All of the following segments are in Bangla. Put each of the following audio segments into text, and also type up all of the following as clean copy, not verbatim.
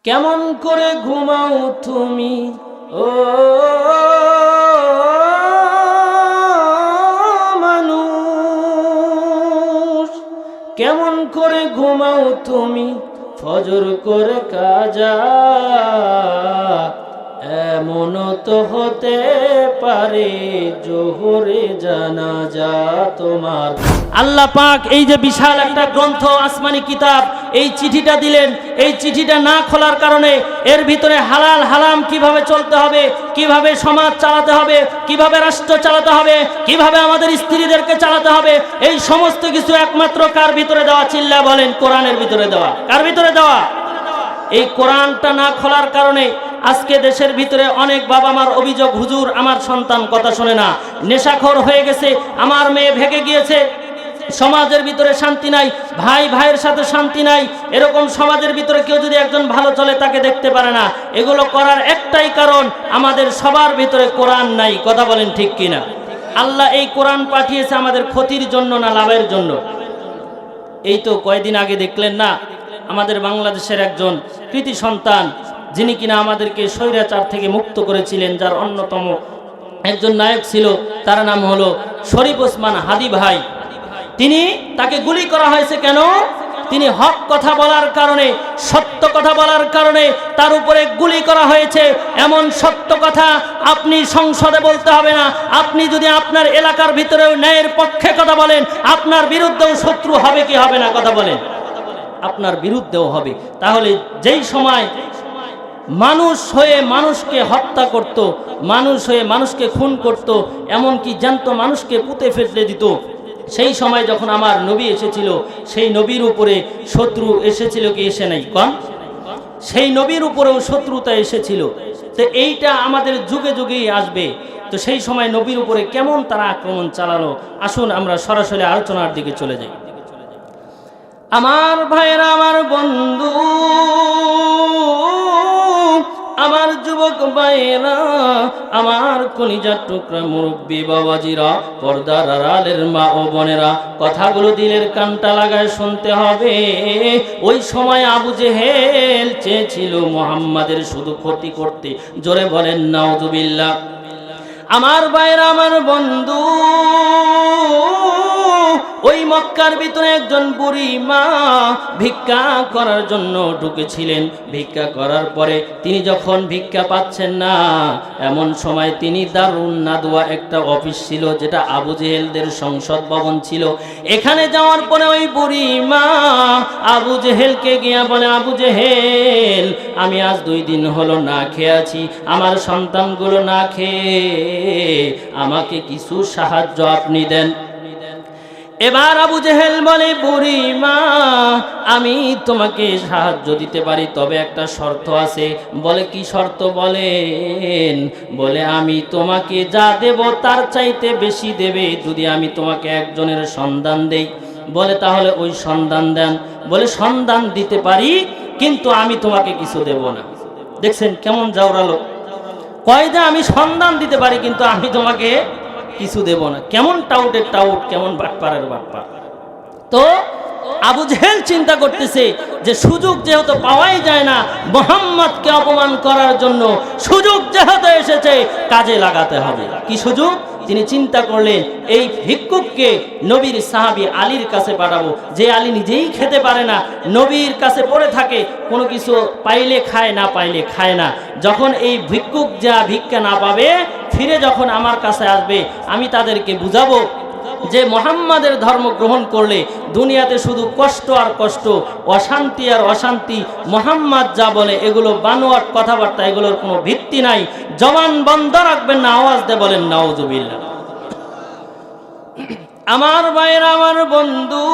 কেমন করে ঘুমাও তুমি ও মানুষ, কেমন করে ঘুমাও তুমি ফজর করে কাজা, এমন তো হতে পারে জোহরে জানাজা তোমার। আল্লাহ পাক এই যে বিশাল একটা গ্রন্থ আসমানি কিতাব, এই চিঠিটা দিলেন। এই চিঠিটা না খোলার কারণে এর ভিতরে হালাল হারাম কিভাবে চলতে হবে, কিভাবে সমাজ চালাতে হবে, কিভাবে রাষ্ট্র চালাতে হবে, কিভাবে আমাদের স্ত্রীদেরকে চালাতে হবে, এই সমস্ত কিছু একমাত্র কার ভিতরে দেওয়া? চিল্লা বলেন, কোরআনের ভিতরে দেওয়া। কার ভিতরে দেওয়া? এই কোরআনটা না খোলার কারণে আজকে দেশের ভিতরে অনেক বাবা মার অভিযোগ, হুজুর আমার সন্তান কথা শোনে না, নেশাখোর হয়ে গেছে, আমার মেয়ে ভেগে গিয়েছে, সমাজের ভিতরে শান্তি নাই, ভাই ভাইয়ের সাথে শান্তি নাই। এরকম সমাজের ভিতরে কেউ যদি একজন ভালো চলে তাকে দেখতে পারে না। এগুলো করার একটাই কারণ, আমাদের সবার ভিতরে কোরআন নাই। কথা বলেন ঠিক কিনা? আল্লাহ এই কোরআন পাঠিয়েছে আমাদের ক্ষতির জন্য না লাভের জন্য? এই তো কয়েকদিন আগে দেখলেন না, আমাদের বাংলাদেশের একজন কৃতি সন্তান, যিনি কিনা আমাদেরকে স্বৈরাচার থেকে মুক্ত করেছিলেন, যার অন্যতম একজন নায়ক ছিল, তার নাম হলো শরীফ ওসমান হাদি ভাই। তাকে গুলি করা হয়েছে কেন? তিনি হক কথা বলার কারণে, সত্য কথা বলার কারণে তার উপরে গুলি করা হয়েছে। এমন সত্য কথা আপনি সংসদে বলতে হবে না। আপনি যদি আপনার এলাকার ভিতরেও ন্যায়ের পক্ষে কথা বলেন, আপনার বিরুদ্ধেও শত্রু হবে কি হবে না? কথা বলেন, আপনার বিরুদ্ধেও হবে। তাহলে যেই সময় মানুষ হয়ে মানুষকে হত্যা করত, মানুষ হয়ে মানুষকে খুন করত, এমনকি জ্যান্ত মানুষকে পুঁতে ফেলে দিত, সেই সময় যখন আমার নবী এসেছিল, সেই নবীর উপরে শত্রু এসেছিল কি এসে নাই? কন, সেই নবীর উপরেও শত্রুতা এসেছিল। তো এইটা আমাদের যুগে যুগেই আসবে। তো সেই সময় নবীর উপরে কেমন তারা আক্রমণ চালালো, আসুন আমরা সরাসরি আলোচনার দিকে চলে যাই। আমার ভাইয়েরা, আমার বন্ধু, আমার যুবক ভাইয়েরা, আমার কলিজার টুকরা মুরব্বী বাবাজিরা, পর্দার আড়ালের মা ও বোনেরা, কথাগুলো দিলের কানটা লাগায় শুনতে হবে। ওই সময় আবু জেহেল চেয়েছিল মুহাম্মাদের শুধু ক্ষতি করতে। জোরে বলেন নাউজুবিল্লাহ। আমার ভাইয়েরা, আমার বন্ধু, ওই মক্কার ভিতরে একজন বুড়ি মা ভিক্ষা করার জন্য ঢুকেছিলেন। ভিক্ষা করার পরে তিনি যখন ভিক্ষা পাচ্ছেন না, এমন সময় তিনি দারুন নাদওয়া একটা অফিস ছিল, যেটা আবু জেহেলদের সংসদ ভবন ছিল। এখানে যাওয়ার পরে ওই বুড়ি মা আবু জেহেলকে গিয়া বলে, আবু জেহেল, আমি আজ 2 দিন হলো না খেয়ে আছি, আমার সন্তানগুলো না খেয়ে, আমাকে কিছু সাহায্য আপনি দেন। এবার আবু জেহেল বলে, বুড়ি মা, আমি তোমাকে সাহায্য দিতে পারি, তবে একটা শর্ত আছে। বলে, কি শর্ত বলেন? বলে, আমি তোমাকে যা দেব তার চাইতে বেশি দেবে যদি আমি তোমাকে একজনের সন্ধান দেই। বলে, তাহলে ওই সন্ধান দেন। বলে, সন্ধান দিতে পারি, কিন্তু আমি তোমাকে কিছু দেব না। দেখছেন কেমন জাউরালো? কয় যে আমি সন্ধান দিতে পারি, কিন্তু আমি তোমাকে কিছু দেব না। কেমন টাউটের টাউট, কেমন বাটপারের বাটপার। তো আবু জেহেল চিন্তা করতেছে যে সুযোগ যেহেতু পাওয়াই যায় না মুহাম্মদকে অপমান করার জন্য, সুযোগ যেহেতু এসেছে কাজে লাগাতে হবে। কি সুযোগ? তিনি চিন্তা করলেন, এই ভিক্ষুককে নবীর সাহাবী আলীর কাছে পাঠাবো, যে আলী নিজেই খেতে পারে না, নবীর কাছে পড়ে থাকে, কোনো কিছু পাইলে খায়, না পাইলে খায় না। যখন এই ভিক্ষুক যা ভিক্ষা না পাবে, ফিরে যখন আমার কাছে আসবে, আমি তাদেরকে বুঝাবো যে মুহাম্মাদের ধর্ম গ্রহণ করলে দুনিয়াতে শুধু কষ্ট আর কষ্ট, অশান্তি আর অশান্তি। মুহাম্মদ যা বলে এগুলো বানোয়াট কথাবার্তা, এগুলোর কোনো ভিত্তি নাই। জবান বন্ধ রাখবেন না, আওয়াজ দিয়ে বলেন নাউজুবিল্লাহ। আমার ভাইয়েরা, আমার বন্ধু,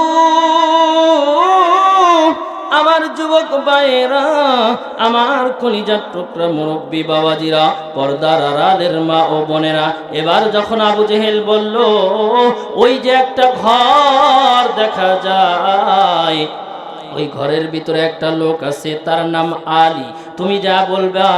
আমার যুবক ভাইয়েরা, আমার কলিজার টুকরা মুরব্বী বাবাজিরা, পর্দার আড়ালের মা ও বোনেরা, এবার যখন আবু জেহেল বলল, ওই যে একটা ঘর দেখা যায়, ওই ঘরের ভিতরে একটা লোক আছে, তার নাম আলী। তুমি যা বলবা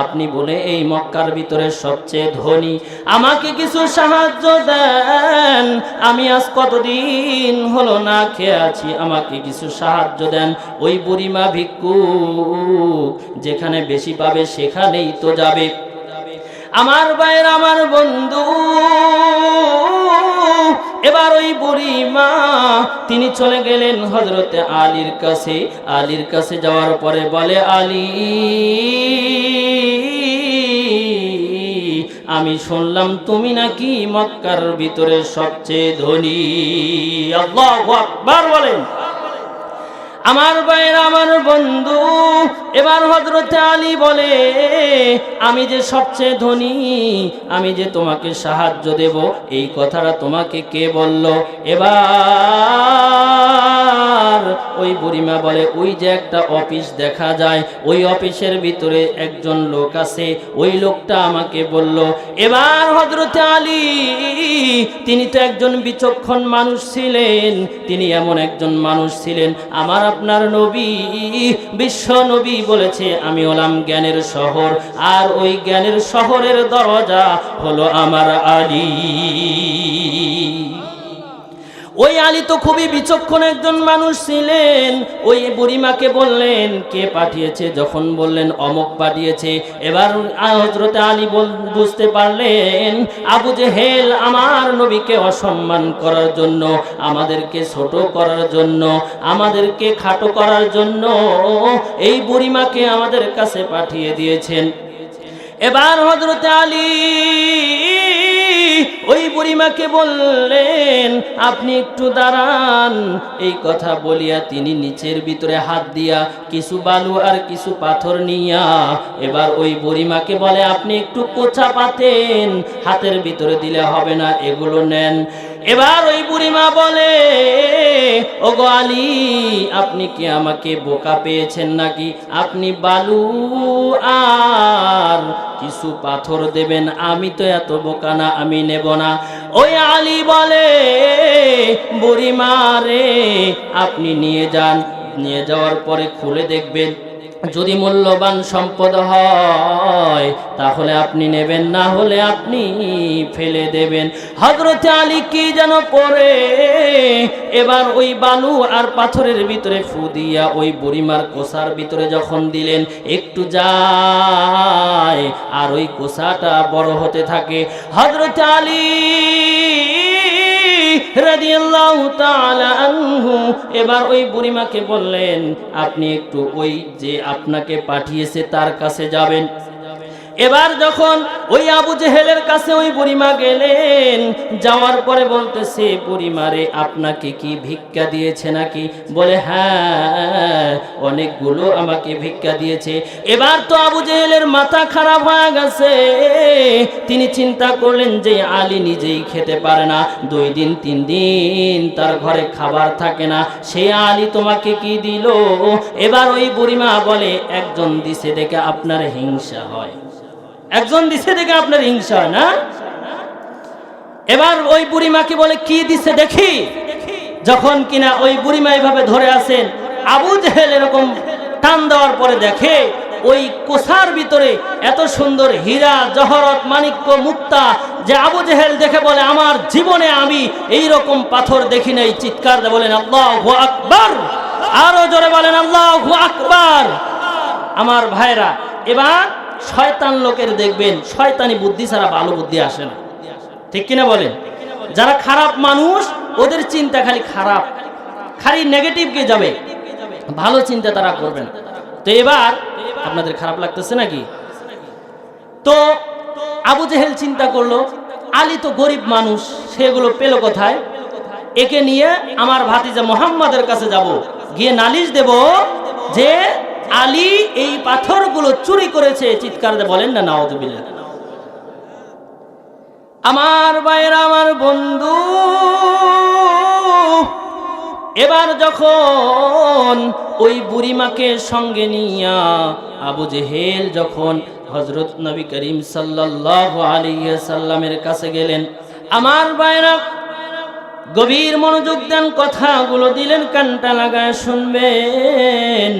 আপনি বলে এই মক্কার ভিতরে সবচেয়ে ধনী, আমাকে কিছু সাহায্য দেন, আমি আজ কতদিন হলো না খেয়ে আছি, আমাকে কিছু সাহায্য দেন। ওই বুড়িমা ভিক্ষুক, যেখানে বেশি পাবে সেখানেই তো যাবে। আমার ভাইয়ের, আমার বন্ধু, এবার ওই বুড়িমা তিনি চলে গেলেন হযরতে আলীর কাছে। আলীর কাছে যাওয়ার পরে বলে, আলী, আমি শুনলাম তুমি নাকি মক্কার ভিতরে সবচেয়ে ধনী। আল্লাহু আকবার বলেন। আমার ভাইয়ের, আমার বন্ধু, এবার হযরতে আলী বলে, আমি যে সবচেয়ে ধনী, আমি যে তোমাকে সাহায্য দেব, এই কথাটা তোমাকে কে বলল? এবার ওই বুড়িমা বলে, ওই যে একটা অফিস দেখা যায়, ওই অফিসের ভিতরে একজন লোক আছে, ওই লোকটা আমাকে বলল। এবার হযরতে আলী তিনি তো একজন বিচক্ষণ মানুষ ছিলেন, তিনি এমন একজন মানুষ ছিলেন, আমার আপনার নবী, বিশ্ব নবী বলেছে, আমি হলাম জ্ঞানের শহর, আর ওই জ্ঞানের শহরের দরজা হলো আমার আলী। ওই আলী তো খুবই বিচক্ষণ একজন মানুষ ছিলেন। ওই বুড়িমাকে বললেন, কে পাঠিয়েছে? যখন বললেন অমুক পাঠিয়েছে, এবার হযরতে আলী বুঝতে পারলেন আবু জেহেল আমার নবীকে অসম্মান করার জন্য, আমাদেরকে ছোট করার জন্য, আমাদেরকে খাটো করার জন্য এই বুড়িমাকে আমাদের কাছে পাঠিয়ে দিয়েছেন। এবার হযরতে আলী ওই বুড়িমাকে বললেন, আপনি একটু দাঁড়ান। এই কথা বলিয়া তিনি নিচের ভিতরে হাত দিয়া কিছু বালু আর কিছু পাথর নিয়া এবার ওই বুড়িমাকে বলে, আপনি একটু কোচা পাতেন, হাতের ভিতরে দিলে হবে না, এগুলো নেন। এবার ওই বুড়িমা বলে, ওগো আলী, আপনি কি আমাকে বোকা পেয়েছেন নাকি? আপনি বালু আর কিছু পাথর দেবেন, আমি তো এত বোকা না, আমি নেব না। ওই আলী বলে, বুড়িমা রে, আপনি নিয়ে যান, নিয়ে যাওয়ার পরে খুলে দেখবেন, যদি মূল্যবান সম্পদ হয় তাহলে আপনি নেবেন, না হলে আপনি ফেলে দেবেন। হযরতে আলী কি যেন পড়ে এবার ওই বালু আর পাথরের ভিতরে ফু দিয়া ওই বুড়িমার কোষার ভিতরে যখন দিলেন, একটু যায় আর ওই কোষাটা বড় হতে থাকে। হযরতে আলী রাদিয়াল্লাহু তাআলা আনহু এবার ওই বুড়িমাকে বললেন, আপনি একটু ওই যে আপনাকে পাঠিয়েছে তার কাছে যাবেন। এবার যখন ওই আবু জেহেলের কাছে ওই বুড়িমা গেলেন, যাওয়ার পরে বলতেছে, বুড়িমারে, আপনাকে কি ভিক্ষা দিয়েছে নাকি? বলে, হ্যাঁ, অনেকগুলো আমাকে ভিক্ষা দিয়েছে। এবার তো আবু জেহেলের মাথা খারাপ হয়ে গেছে, তিনি চিন্তা করলেন যে আলী নিজেই খেতে পারে না, 2 দিন 3 দিন তার ঘরে খাবার থাকে না, সে আলী তোমাকে কি দিল? এবার ওই বুড়িমা বলে, একজন দিছে দেখে আপনার হিংসা হয়, একজন দিছে দেখে আপনার হিংসা হয় না? এবার ওই বুড়িমাকে বলে, কি দিছে দেখি। যখন কিনা ওই বুড়িমা এইভাবে ধরে আছেন, আবু জেহেল এরকম টান দেওয়ার পরে দেখে ওই কোষার ভিতরে এত সুন্দর হীরা জহরত মাণিক্য মুক্তা, যে আবু জেহেল দেখে বলে, আমার জীবনে আমি এই রকম পাথর দেখি নাই। চিৎকার দিয়ে বলেন আল্লাহু আকবার, আরো জোরে বলেন আল্লাহু আকবার। আমার ভাইরা, এবার শয়তান লোকের দেখবেন শয়তানি বুদ্ধি ছাড়া ভালো বুদ্ধি আসে না, ঠিক কিনা বলেন? যারা খারাপ মানুষ ওদের চিন্তা খালি খারাপ, খালি নেগেটিভ কে যাবে, ভালো চিন্তা তারা করবেন। তো এবার আপনাদের খারাপ লাগতেছে নাকি? তো আবু জেহেল চিন্তা করলো, আলী তো গরিব মানুষ, সেগুলো পেল কোথায়? একে নিয়ে আমার ভাতিজা মুহাম্মাদের কাছে যাব, গিয়ে নালিশ দেব যে আলী এই পাথরগুলো চুরি করেছে। চিৎকার দিয়ে বলেন না নাউযুবিল্লাহ। আমার ভাইরা, আমার বন্ধু, এবার যখন ওই বুড়িমাকে সঙ্গে নিয়া আবু জেহেল যখন হযরত নবী করিম সাল্লাল্লাহু আলাইহি সাল্লামের কাছে গেলেন, আমার ভাইরা, গভীর মনোযোগ দেন, কথাগুলো দিলেন কানটা লাগায় শুনবেন।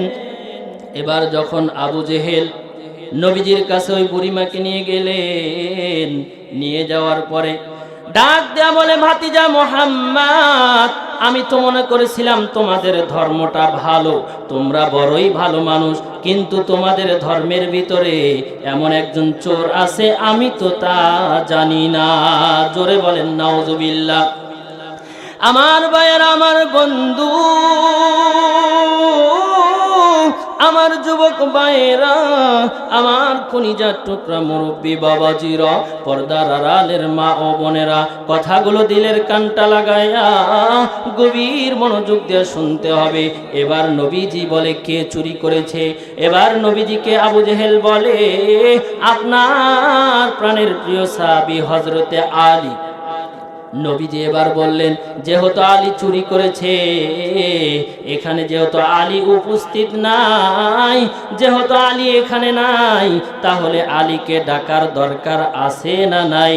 এবার যখন আবু জেহেল নবীজির কাছে ওই বুড়িমাকে নিয়ে গেলেন, নিয়ে যাওয়ার পরে ডাক দেয়া বলে, ভাতিজা মুহাম্মদ, আমি তো মনে করেছিলাম তোমাদের ধর্মটা ভালো, তোমরা বড়ই ভালো মানুষ, কিন্তু তোমাদের ধর্মের ভিতরে এমন একজন চোর আছে, আমি তো তা জানি না। জোরে বলেন নাউজুবিল্লাহ। আমার ভাইয়ের, আমার বন্ধু, আমার যুবক ভাইয়েরা, আমার কলিজার টুকরা মুরব্বী বাবাজিরা, পর্দার আড়ালের মা ও বোনেরা, কথাগুলো দিলের কানটা লাগায়া গভীর মনোযোগ দিয়ে শুনতে হবে। এবার নবীজি বলে, কে চুরি করেছে? এবার নবীজিকে আবু জেহেল বলে, আপনার প্রাণের প্রিয় সাহাবী হযরতে আলী। নবীজি এবার বললেন, যেহেতু আলী চুরি করেছে, এখানে যেহেতু আলী উপস্থিত নাই, যেহেতু আলী এখানে নাই, তাহলে আলীকে ডাকার দরকার আছে না নাই?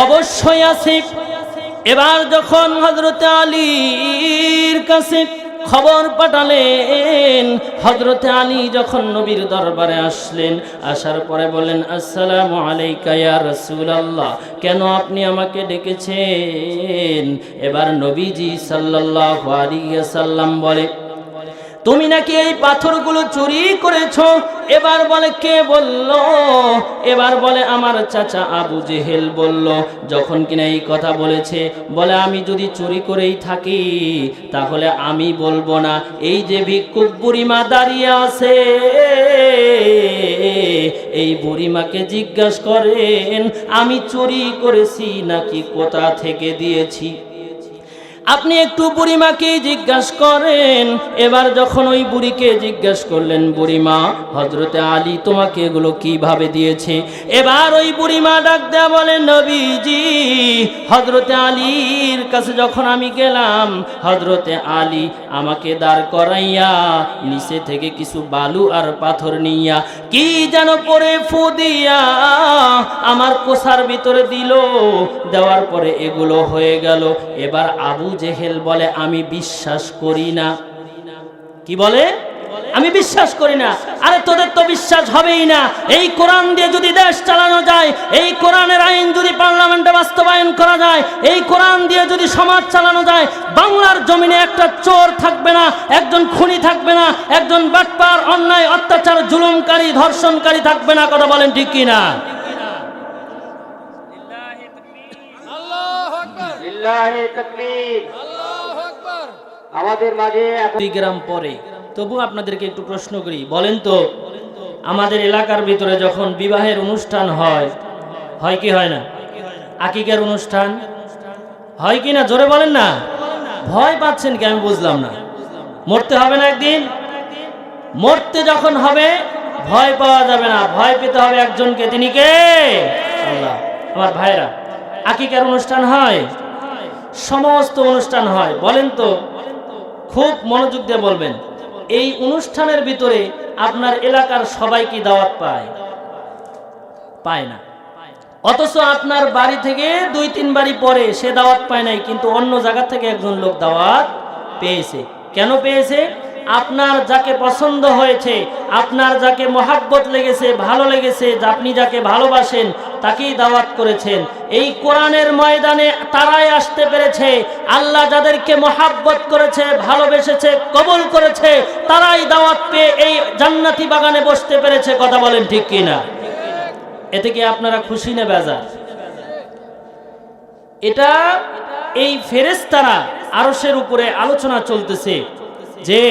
অবশ্যই আছে। এবার যখন হযরতে আলীর কাছে খবর পাঠালেন, হযরতে আলী যখন নবীর দরবারে আসলেন, আসার পরে বলেন, আসসালামু আলাইকা ইয়া রাসূলুল্লাহ, কেন আপনি আমাকে ডেকেছেন? এবার নবীজি সাল্লাল্লাহু আলাইহি ওয়াসাল্লাম বলে, তুমি নাকি এই পাথরগুলো চুরি করেছো? এবার বলে, কে বলল? এবার বলে, আমার চাচা আবু জেহেল বলল। যখন কিনা এই কথা বলেছে, বলে, আমি যদি চুরি করেই থাকি তাহলে আমি বলবো না। এই যে ভিক্ষুক বুড়িমা দাঁড়িয়ে আছে, এই বুড়িমাকে জিজ্ঞাসা করেন আমি চুরি করেছি নাকি কোথা থেকে দিয়েছি। আপনি একটু বুড়িমাকে জিজ্ঞাসা করেন। এবার যখন ওই বুড়িকে জিজ্ঞাসা করলেন, বুড়িমা, হযরতে আলী তোমাকে এগুলো কিভাবে দিয়েছে? এবার ওই বুড়িমা ডাক দেয়া বলে, নবীজি, হযরতে আলীর কাছে যখন আমি গেলাম, হযরতে আলী আমাকে দাঁড় করাইয়া নিচে থেকে কিছু বালু আর পাথর নিয়া কি যেন পরে ফু দিয়া আমার কোষার ভিতরে দিল। দেওয়ার পরে এগুলো হয়ে গেল। এবার আবু জেহেল বলে, আমি বিশ্বাস করি না। কি বলে? আমি বিশ্বাস করি না। আরে তোদের তো বিশ্বাস হবেই না। এই কোরআন দিয়ে যদি দেশ চালানো যায়, এই কোরআনের আইন যদি পার্লামেন্টে বাস্তবায়ন করা যায়, এই কোরআন দিয়ে যদি সমাজ চালানো যায়, বাংলার জমিনে একটা চোর থাকবে না, একজন খুনি থাকবে না, একজন বাটপার, অন্যায়, অত্যাচার, জুলুমকারী, ধর্ষণকারী থাকবে না। কথা বলেন ঠিক কি না? আমাদের মাঝে 2 গ্রাম পরে, তবু আপনাদেরকে একটু প্রশ্ন করি, বলেন তো, আমাদের এলাকার ভিতরে যখন বিবাহের অনুষ্ঠান হয়, হয় কি হয় না? আকিকার অনুষ্ঠান হয় কি না? জোরে বলেন না। ভয় পাচ্ছেন কি? আমি বুঝলাম না। মরতে হবে না একদিন? মরতে যখন হবে ভয় পাওয়া যাবে না, ভয় পেতে হবে একজনকে। তিনি কে? আল্লাহ। আমার ভাইরা, আকিকার অনুষ্ঠান হয়, সমস্ত অনুষ্ঠান হয়। বলেন তো, খুব মনোযোগ দিয়ে বলবেন, এই অনুষ্ঠানের ভিতরে আপনার এলাকার সবাই কি দাওয়াত পায়? পায় না। অথচ আপনার বাড়ি থেকে 2-3 বাড়ি পরে সে দাওয়াত পায় নাই, কিন্তু অন্য জায়গা থেকে একজন লোক দাওয়াত পেয়েছে। কেন পেয়েছে? আপনার যাকে পছন্দ হয়েছে, আপনার যাকে মহাব্বত লেগেছে, ভালো লেগেছে, আপনি যাকে ভালোবাসেন, তাকেই দাওয়াত করেছেন। এই কোরআনের ময়দানে তারাই আসতে পেরেছে। আল্লাহ যাদেরকে মহাব্বত করেছে, ভালোবেসেছে, কবুল করেছে, তারাই দাওয়াত পেয়ে এই জান্নাতি বাগানে বসতে পেরেছে। কথা বলেন ঠিক কিনা? এতে কি আপনারা খুশি না বেজার? এটা এই ফেরেশতারা আরশের উপরে আলোচনা চলতেছে যে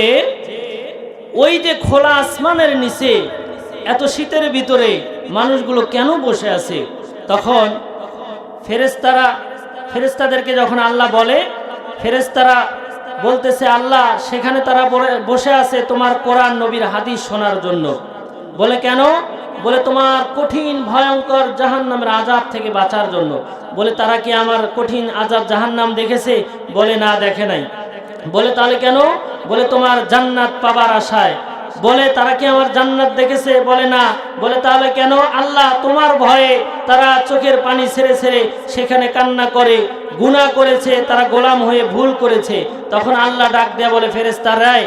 ওই যে খোলা আসমানের নিচে এত শীতের ভিতরে মানুষগুলো কেন বসে আছে। তখন ফেরেশতাদেরকে যখন আল্লাহ বলে, ফেরেশতারা বলতেছে, আল্লাহ সেখানে তারা বসে আছে তোমার কোরআন নবীর হাদিস শোনার জন্য। বলে কেন? বলে তোমার কঠিন ভয়ঙ্কর জাহান্নামের আযাব থেকে বাঁচার জন্য। বলে তারা কি আমার কঠিন আযাব জাহান্নাম দেখেছে? বলে না, দেখে নাই। বলে তাহলে কেন? বলে তোমার জান্নাত পাবার আশায়। বলে তারা কি আমার জান্নাত দেখেছে? বলে না। বলে তাহলে কেন? আল্লাহ তোমার ভয়ে তারা চোখের পানি ছেড়ে ছেড়ে সেখানে কান্না করে, গুনাহ করেছে, তারা গোলাম হয়ে ভুল করেছে, তখন আল্লাহ ডাক দেয়া বলে, ফেরেশতারাই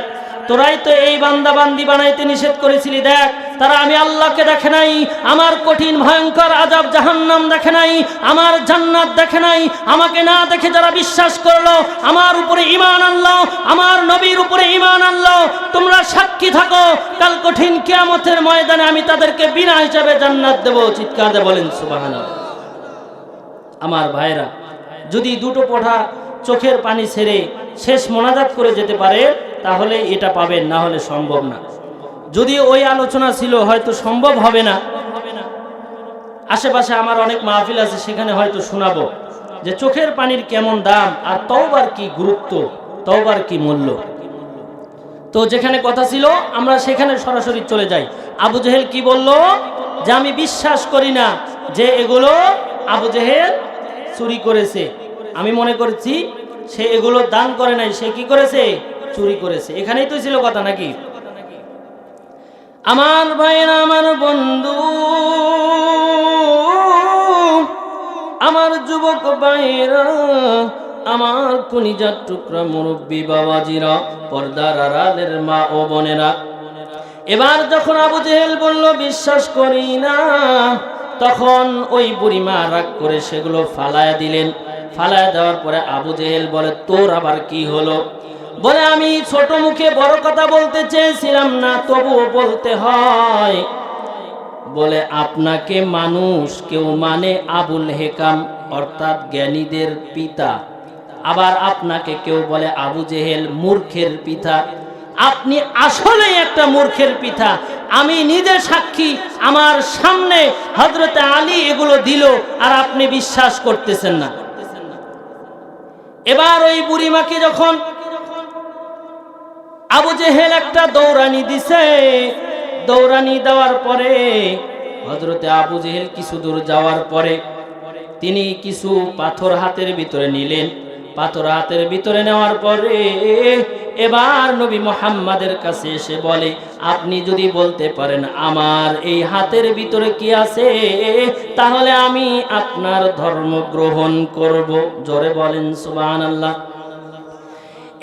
তোরাই তো এই বান্দা বান্দি বানাইতে নিষেধ করেছিলি, দেখ তারা আমি আল্লাহকে দেখে নাই, আমার কঠিন ভয়ঙ্কর আযাব জাহান্নাম দেখে নাই, আমার জান্নাত দেখে নাই, আমাকে না দেখে যারা বিশ্বাস করলো, আমার উপরে ঈমান আনলো, আমার নবীর উপরে ঈমান আনলো, তোমরা সাক্ষী থাকো, কাল কঠিন কিয়ামতের ময়দানে আমি তাদেরকে বিনা হিসাবে জান্নাত দেব। চিৎকার দিয়ে বলেন সুবহানাল্লাহ। আমার ভাইরা, যদি দুটো পড়া চোখের পানি ছেড়ে শেষ মোনাজাত করে যেতে পারে তাহলে এটা পাবেন, না হলে সম্ভব না। যদি ওই আলোচনা ছিল হয়তো সম্ভব হবে না। আশেপাশে আমার অনেক মাহফিল আছে, সেখানে হয়তো শোনাবো যে চোখের পানির কেমন দাম আর তওবার কি গুরুত্ব, তওবার কি মূল্য। তো যেখানে কথা ছিল আমরা সেখানে সরাসরি চলে যাই। আবু জেহেল কি বলল? যে আমি বিশ্বাস করি না যে এগুলো আবু জেহেল চুরি করেছে, আমি মনে করছি সে এগুলো দান করে নাই, সে কি করেছে? চুরি করেছে। এখানেই তো ছিল কথা নাকি? আমার ভাইরা, আমার বন্ধু, আমার যুবক ভাইরা, আমার কলিজার টুকরা মুরব্বী বাবাজিরা, পর্দার আড়ালের মা ও বোনেরা, এবার যখন আবু জেহেল বলল বিশ্বাস করি না, তখন ওই বুড়িমা রাগ করে সেগুলো ফালায়া দিলেন। ফালায়া দেওয়ার পরে আবু জেহেল বলে, তোর আবার কি হলো? বলে, আমি ছোট মুখে বড় কথা বলতে চেয়েছিলাম না, তবুও বলতে হয়। বলে, আপনাকে মানুষ কেউ মানে আবুল হেকাম অর্থাৎ জ্ঞানীদের পিতা, আবার আপনাকে কেউ বলে আবু জেহেল মূর্খের পিতা। আপনি আসলে একটা মূর্খের পিতা, আমি নিজে সাক্ষী, আমার সামনে হযরতে আলী এগুলো দিল আর আপনি বিশ্বাস করতেছেন না। এবার ওই বুড়িমাকে যখন আবু জেহেল একটা দৌড়ানি দিছে, দৌড়ানি দেওয়ার পরে হযরতে আবু জেহেল কিছু দূর যাওয়ার পরে তিনি কিছু পাথর হাতের ভিতরে নিলেন। পাথর হাতের ভিতরে নেওয়ার পরে এবার নবী মুহাম্মাদের কাছে এসে বলে, আপনি যদি বলতে পারেন আমার এই হাতের ভিতরে কি আছে, তাহলে আমি আপনার ধর্ম গ্রহণ করব। জোরে বলেন সুবহানাল্লাহ।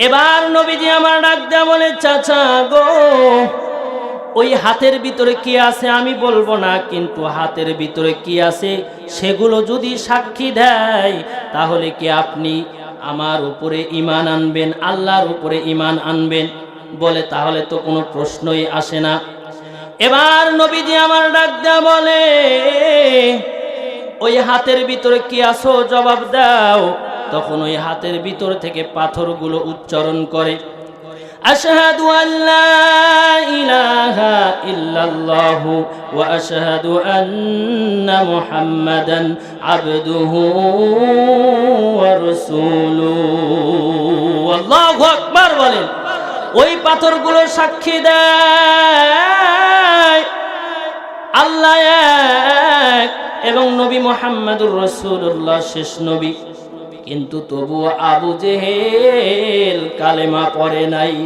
এবার নবীজি আমার ডাক দেয়া বলে, চাচা গো, ওই হাতের ভিতরে কি আছে আমি বলবো না, কিন্তু হাতের ভিতরে কি আছে সেগুলো যদি সাক্ষী দেয় তাহলে কি আপনি আমার উপরে ঈমান আনবেন, আল্লাহর উপরে ঈমান আনবেন? বলে, তাহলে তো কোনো প্রশ্নই আসে না। এবার নবীজি আমার ডাক দেয়া বলে, ওই হাতের ভিতরে কি আছো জবাব দাও। তখন ওই হাতের ভিতর থেকে পাথরগুলো উচ্চারণ করে, আশহাদু আল্লা ইলাহা ইল্লাল্লাহু ওয়া আশহাদু আন্না মুহাম্মাদান আবদুহু ওয়া রাসূলুহু। আল্লাহু আকবার বলেন। ওই পাথরগুলো সাক্ষী দেয় আল্লাহ এক এবং নবী মুহাম্মদুর রাসূলুল্লাহ শেষ নবী। কিন্তু তবুও আবু জেহেল কালেমা পড়ে নাই।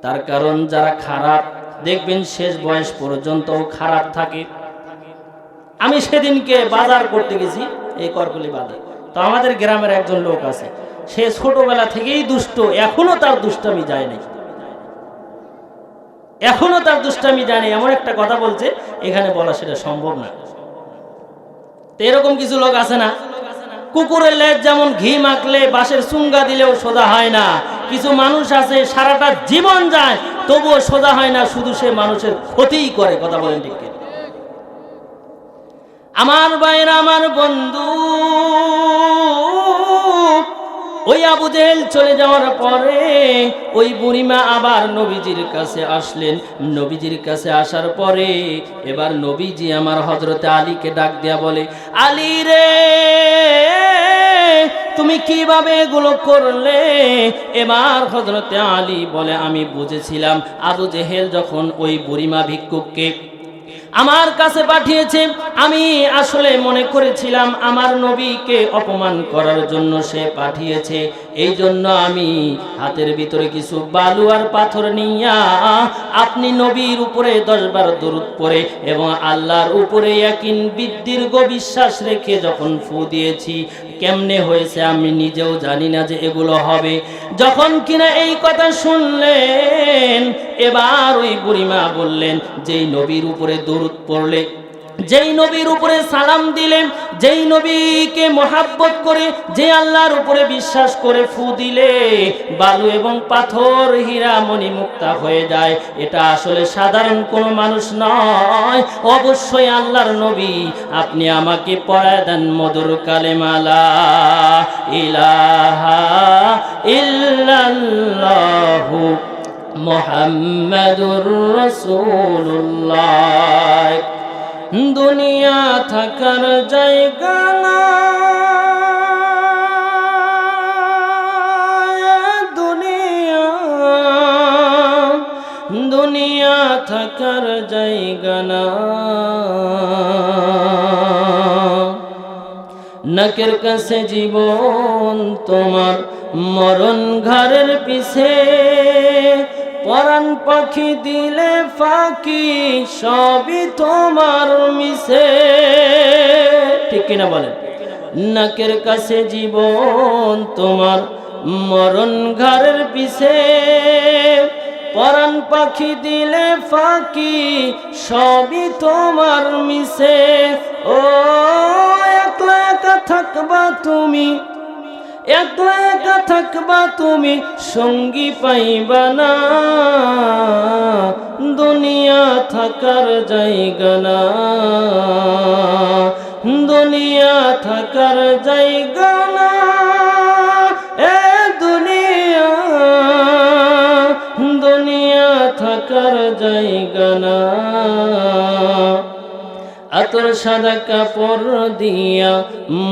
তার কারণ যারা খারাপ দেখবেন শেষ বয়স পর্যন্ত খারাপ থাকে। আমি সেদিনকে বাজার করতে গেছি, এই করকলি বাজার। তো আমাদের গ্রামের একজন লোক আছে, সে ছোটবেলা থেকেই দুষ্ট, এখনো তার দুষ্টামি যায় নাই, এখনো তার দুষ্টামি যায় নাই। এমন একটা কথা বলছে এখানে বলা সেটা সম্ভব না। তো এরকম কিছু লোক আছে না, কুকুরের লেজ যেমন ঘি মাখলে বাঁশের চুঙ্গা দিলেও সোজা হয় না, কিছু মানুষ আছে সারাটা জীবন যায় তবুও সোজা হয় না, শুধু সে মানুষের ক্ষতিই করে। কথা বলেন ঠিক কি? আমার ভাইরা, আমার বন্ধু, ওই আবু জেহেল চলে যাওয়ার পরে ওই বুড়িমা আবার নবীজির কাছে আসলেন। নবীজির কাছে আসার পরে এবার নবীজি আমার হযরতে আলীকে ডাক দেয়া বলে, আলী রে, তুমি কিভাবে এগুলো করলে? এবার হযরতে আলী বলে, আমি বুঝেছিলাম আবু জেহেল যখন ওই বুড়িমা ভিক্ষুককে আমার কাছে পাঠিয়েছে। আমি আসলে মনে করেছিলাম আমার নবীকে অপমান করার জন্য সে পাঠিয়েছে। এই জন্য আমি হাতের ভিতরে কিছু বালু আর পাথর নিয়া আপনি নবীর উপরে 10 বার দরুদ পড়ে এবং আল্লাহর উপরে ইয়াকিন দীর্ঘ বিশ্বাস রেখে যখন ফু দিয়েছি, কেমনে হয়েছে আমি নিজেও জানি না যে এগুলো হবে। যখন কিনা এই কথা শুনলেন, এবার ওই বুড়িমা বললেন, যেই নবীর উপরে দরুদ পড়লে, যেই নবীর উপরে সালাম দিলে, যেই নবীকে মহাব্বত করে, যে আল্লাহর উপরে বিশ্বাস করে ফু দিলে বালু এবং পাথর হীরা মণি মুক্তা হয়ে যায়, এটা আসলে সাধারণ কোনো মানুষ নয়, অবশ্যই আল্লাহর নবী। আপনি আমাকে পড়ায় দেন মধুর কালেমা লা ইলাহা ইল্লাল্লাহু মুহাম্মাদুর রাসূলুল্লাহ। দুনিয়া থাকার জায়গা না, দুনিয়া থাকার জায়গা না, নাকের কাছে জীবন তোমার, মরণ ঘরের পিছে, পরাণ পাখি দিলে ফাঁকি, সবই তোমার মিশে। ঠিক কিনা বলেন? নাকের কাছে জীবন তোমার, মরণ ঘরের পিছে, পরাণ পাখি দিলে ফাঁকি, সবই তোমার মিশে। ও একলা একা থাকবা তুমি, একলা একা থাকবা তুমি, সঙ্গী পাইবা না, দুনিয়া থাকার জায়গা না, দুনিয়া থাকার জায়গা না, এ দুনিয়া, দুনিয়া থাকার জায়গা না। আতর সাদা কাপড় দিয়া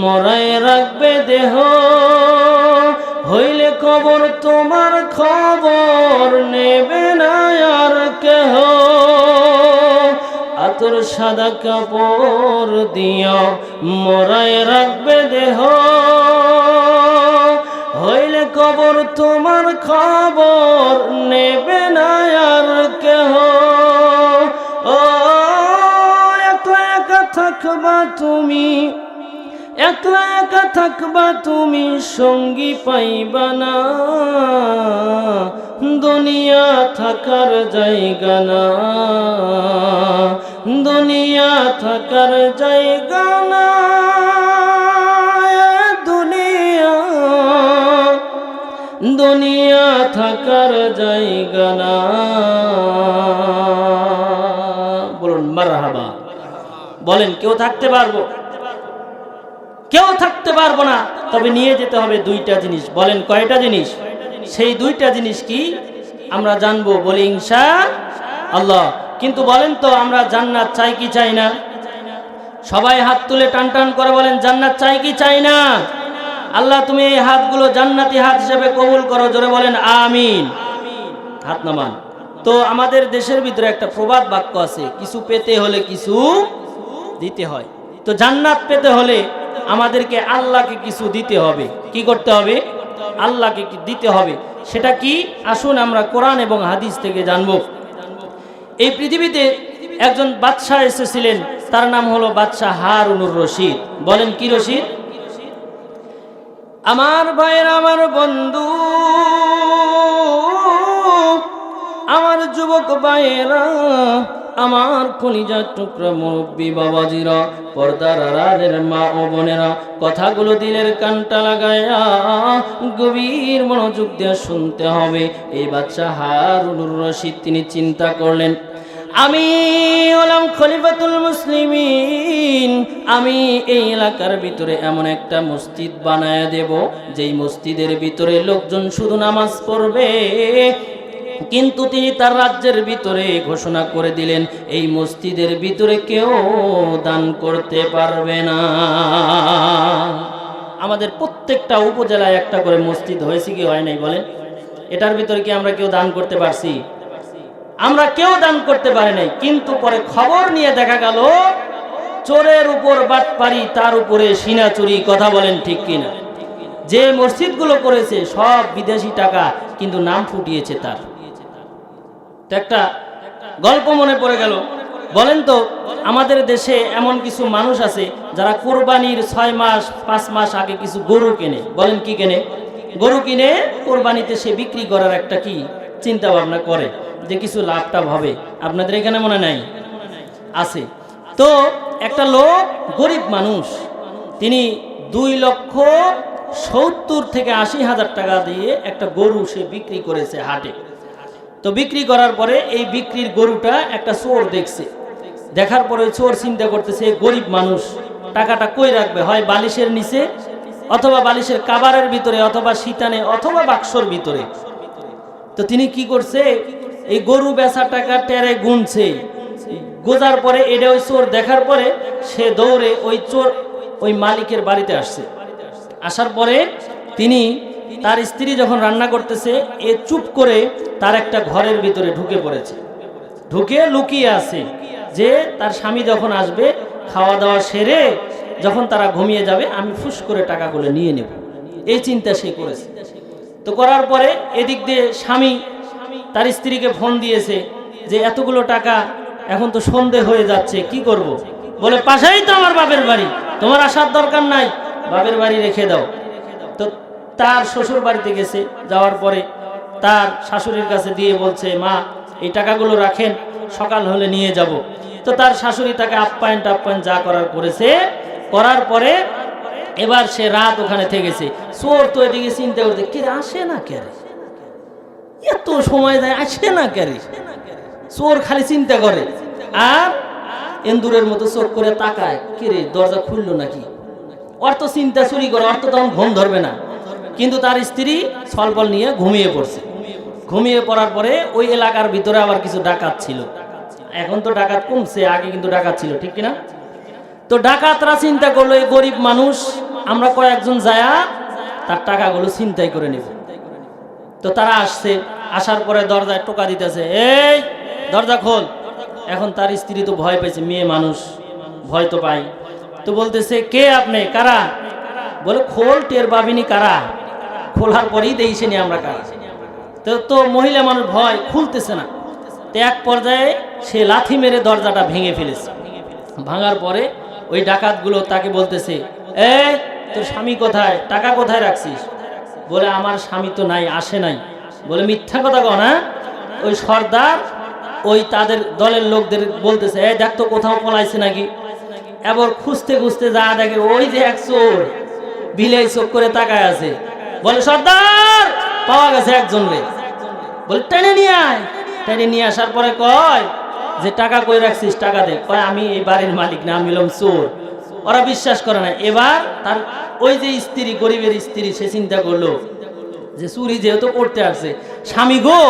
মরায় রাখবে দেহ, হইলে কবর তোমার খবর নেবে না আর কেহ। আতর সাদা কাপড় দিয়া মরায় রাখবে দেহ, হইলে কবর তোমার খবর নেবে না আর কেহ। ও থাকবা তুমি, একলা একা থাকবা তুমি, সঙ্গী পাইবা না, দুনিয়া থাকার জায়গা না, দুনিয়া থাকার জায়গা না, দুনিয়া, দুনিয়া থাকার জায়গা না। বলুন মারহাবা। বলেন কেউ থাকতে পারবো? কেউ থাকতে পারবো না। তবে নিয়ে যেতে হবে 2টা জিনিস। বলেন কয়টা জিনিস? সেই 2টা জিনিস কি আমরা জানবো, বলি ইনশাআল্লাহ। কিন্তু বলেন তো আমরা জান্নাত চাই কি চাই না? সবাই হাত তুলে টান টান করে বলেন জান্নাত চাই কি চাই না? আল্লাহ তুমি এই হাতগুলো জান্নাতি হাত হিসেবে কবুল করো, জোরে বলেন আমিন। হাত নামান। তো আমাদের দেশের ভিতরে একটা প্রবাদ বাক্য আছে, কিছু পেতে হলে কিছু দিতে হয়। তো জান্নাত পেতে হলে আমাদেরকে আল্লাহকে কিছু দিতে হবে। কি করতে হবে? আল্লাহকে দিতে হবে। সেটা কি? আসুন আমরা কোরআন এবং হাদিস থেকে জানবো। এই পৃথিবীতে একজন বাদশাহ এসেছিলেন, তার নাম হলো বাদশাহ হারুনুর রশিদ। বলেন কি রশিদ? আমার ভাইয়ের, আমার বন্ধু, আমার যুবক ভাইয়েরা, আমার কলিজার টুকরা মুরব্বী বাবাজিরা, পর্দার আড়ালের মা ও বোনেরা, কথাগুলো দিলের কানটা লাগায়া গভীর মনোযোগ দিয়ে শুনতে হবে। এই বাদশাহ হারুনুর রশিদ তিনি চিন্তা করলেন, আমি হলাম খলিফাতুল মুসলিমিন, আমি এই এলাকার ভিতরে এমন একটা মসজিদ বানায় দেব, যেই মসজিদের ভিতরে লোকজন শুধু নামাজ পড়বে। কিন্তু তিনি তার রাজ্যের ভিতরে ঘোষণা করে দিলেন, এই মসজিদের ভিতরে কেউ দান করতে পারবে না। আমাদের প্রত্যেকটা উপজেলায় একটা করে মসজিদ হয়েছে কি হয় নাই বলেন? এটার ভিতরে কি আমরা কেউ দান করতে পারছি? আমরা কেউ দান করতে পারি নাই, কিন্তু পরে খবর নিয়ে দেখা গেল চোরের উপর বাটপারি, তার উপরে সিনা চুরি। কথা বলেন ঠিক কিনা? যে মসজিদগুলো করেছে সব বিদেশি টাকা, কিন্তু নাম ফুটিয়েছে তার। তো একটা গল্প মনে পড়ে গেল। বলেন তো, আমাদের দেশে এমন কিছু মানুষ আছে যারা কোরবানির 6 মাস 5 মাস আগে কিছু গরু কেনে। বলেন কি কেনে? গরু কিনে কোরবানিতে সে বিক্রি করার একটা কি চিন্তা ভাবনা করে যে কিছু লাভটা হবে। আপনাদের এখানে মনে নাই? আছে। তো একটা লোক গরিব মানুষ, তিনি 2,70,000 থেকে 80,000 টাকা দিয়ে একটা গরু সে বিক্রি করেছে হাটে। তো বিক্রি করার পরে এই বিক্রির গরুটা একটা চোর দেখছে। দেখার পরে চোর চিন্তা করতেছে গরিব মানুষ টাকাটা কই রাখবে, হয় বালিশের নিচে, অথবা বালিশের কাবারের ভিতরে, অথবা শীতানে, অথবা বাক্সর ভিতরে। তো তিনি কি করছে, এই গরু বেচা টাকা টেরে গুনছে। গোজার পরে এটা ওই চোর দেখার পরে সে দৌড়ে ওই চোর ওই মালিকের বাড়িতে আসছে। আসার পরে তিনি তার স্ত্রী যখন রান্না করতেছে, এ চুপ করে তার একটা ঘরের ভিতরে ঢুকে পড়েছে, ঢুকে লুকিয়ে আছে যে তার স্বামী যখন আসবে খাওয়া দাওয়া সেরে যখন তারা ঘুমিয়ে যাবে আমি ফুস করে টাকাগুলো নিয়ে নেব, এই চিন্তা সে করেছে। তো করার পরে এদিক দিয়ে স্বামী তার স্ত্রীকে ফোন দিয়েছে যে এতগুলো টাকা, এখন তো সন্ধে হয়ে যাচ্ছে, কি করব? বলে পাশেই তো আমার বাপের বাড়ি, তোমার আসার দরকার নাই, বাপের বাড়ি রেখে দাও। তো তার শ্বশুর বাড়িতে গেছে, যাওয়ার পরে তার শাশুড়ির কাছে দিয়ে বলছে, মা এই টাকাগুলো রাখেন, সকাল হলে নিয়ে যাব। তো তার শাশুড়ি তাকে আপ্যায়ন টাপ্যায়ন যা করার করেছে, করার পরে এবার সে রাত ওখানে থেকেছে। চোর তো এদিকে চিন্তা করতে, কে আসে না কে, এত সময় দেয় আসে না কে। চোর খালি চিন্তা করে আর এন্দুরের মতো চোখ করে তাকায়, কে রে দরজা খুললো নাকি। অর্থ চিন্তা চুরি করে, অর্থ তখন ঘুম ধরবে না। কিন্তু তার স্ত্রী ছলবল নিয়ে ঘুমিয়ে পড়ছে। ঘুমিয়ে পড়ার পরে ওই এলাকার ভিতরে আবার কিছু ডাকাত ছিল। এখন তো ডাকাত কমছে, আগে কিন্তু ডাকাত ছিল, ঠিক কিনা? তো ডাকাতরা চিন্তা করলো এই গরিব মানুষ, আমরা কয়েকজন যায়া তার টাকাগুলো ছিনতাই করে নেব। তো তারা আসছে, আসার পরে দরজায় টোকা দিতেছে, এই দরজা খোল। এখন তার স্ত্রী তো ভয় পাইছে, মেয়ে মানুষ ভয় তো পাই। তো বলতেছে, কে আপনি, কারা? বলে খোল, টের পাবিনি কারা, খোলার পরেই দেখছেনি আমরা কারা। তো মহিলা মানুষ ভয়, খুলতেছে না। তো এক পর্যায়ে সে লাথি মেরে দরজাটা ভেঙে ফেলেছে। ভাঙার পরে ওই ডাকাতগুলো তাকে বলতেছে, এই তোর স্বামী কোথায়, টাকা কোথায় রাখছিস? বলে আমার স্বামী তো নাই, আসে নাই। বলে মিথ্যা কথা কও না। ওই সর্দার ওই তাদের দলের লোকদের বলতেছে, এই দেখ তো কোথাও পলাইছে নাকি। এবার খুঁজতে খুঁজতে যা দেখে ওই যে এক চোর বিলাই চোখ করে তাকায় আছে। বলে সর্দার পাওয়া গেছে একজন রে। বলে টেনে নিয়ে আয়। টেনে নিয়ে আসার পরে কয় যে টাকা কই রাখছিস, টাকা দে। কয় আমি এই বাড়ির মালিক না, আমি হলাম চোর। ওরা বিশ্বাস করে না। এবার তার ওই যে স্ত্রী, গরিবের স্ত্রী, সে চিন্তা করলো যে চুরি যেহেতু করতে আসছে, স্বামী গো